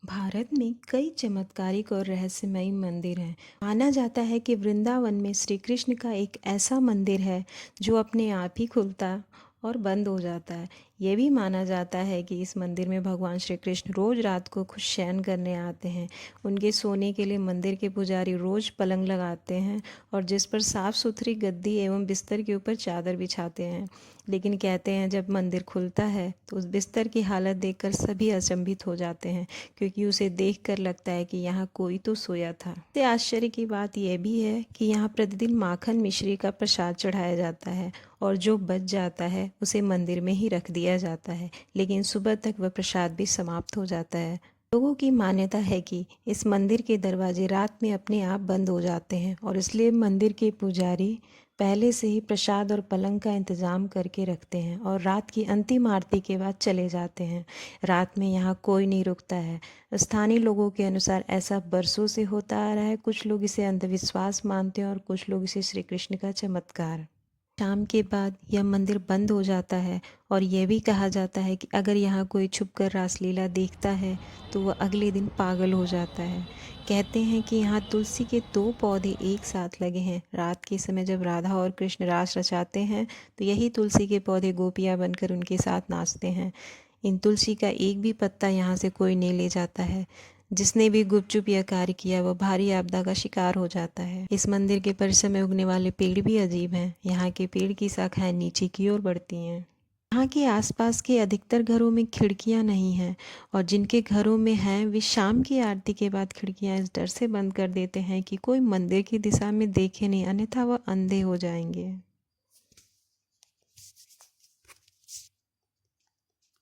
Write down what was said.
भारत में कई चमत्कारिक और रहस्यमयी मंदिर हैं। माना जाता है कि वृंदावन में श्री कृष्ण का एक ऐसा मंदिर है जो अपने आप ही खुलता और बंद हो जाता है। ये भी माना जाता है कि इस मंदिर में भगवान श्री कृष्ण रोज रात को खुद शयन करने आते हैं। उनके सोने के लिए मंदिर के पुजारी रोज पलंग लगाते हैं और जिस पर साफ सुथरी गद्दी एवं बिस्तर के ऊपर चादर बिछाते हैं। लेकिन कहते हैं जब मंदिर खुलता है तो उस बिस्तर की हालत देखकर सभी अचंभित हो जाते हैं, क्योंकि उसे देखकर लगता है कि यहाँ कोई तो सोया था। सबसे आश्चर्य की बात यह भी है कि यहाँ प्रतिदिन माखन मिश्री का प्रसाद चढ़ाया जाता है और जो बच जाता है उसे मंदिर में ही रख दिया जाता है, लेकिन सुबह तक वह प्रसाद भी समाप्त हो जाता है। लोगों की मान्यता है कि इस मंदिर के दरवाजे रात में अपने आप बंद हो जाते हैं और इसलिए मंदिर के पुजारी पहले से ही प्रसाद और पलंग का इंतजाम करके रखते हैं और रात की अंतिम आरती के बाद चले जाते हैं। रात में यहाँ कोई नहीं रुकता है। स्थानीय लोगों के अनुसार ऐसा बरसों से होता आ रहा है। कुछ लोग इसे अंधविश्वास मानते हैं और कुछ लोग इसे श्री कृष्ण का चमत्कार। शाम के बाद यह मंदिर बंद हो जाता है और यह भी कहा जाता है कि अगर यहाँ कोई छुपकर रासलीला देखता है तो वह अगले दिन पागल हो जाता है। कहते हैं कि यहाँ तुलसी के 2 पौधे एक साथ लगे हैं। रात के समय जब राधा और कृष्ण रास रचाते हैं तो यही तुलसी के पौधे गोपियाँ बनकर उनके साथ नाचते हैं। इन तुलसी का एक भी पत्ता यहाँ से कोई नहीं ले जाता है। जिसने भी गुपचुप यह कार्य किया वह भारी आपदा का शिकार हो जाता है। इस मंदिर के परिसर में उगने वाले पेड़ भी अजीब हैं। यहाँ के पेड़ की शाखाएं नीचे की ओर बढ़ती हैं। यहाँ के आसपास के अधिकतर घरों में खिड़कियाँ नहीं हैं और जिनके घरों में हैं वे शाम की आरती के बाद खिड़कियाँ इस डर से बंद कर देते हैं कि कोई मंदिर की दिशा में देखे नहीं, अन्यथा वह अंधे हो जाएंगे।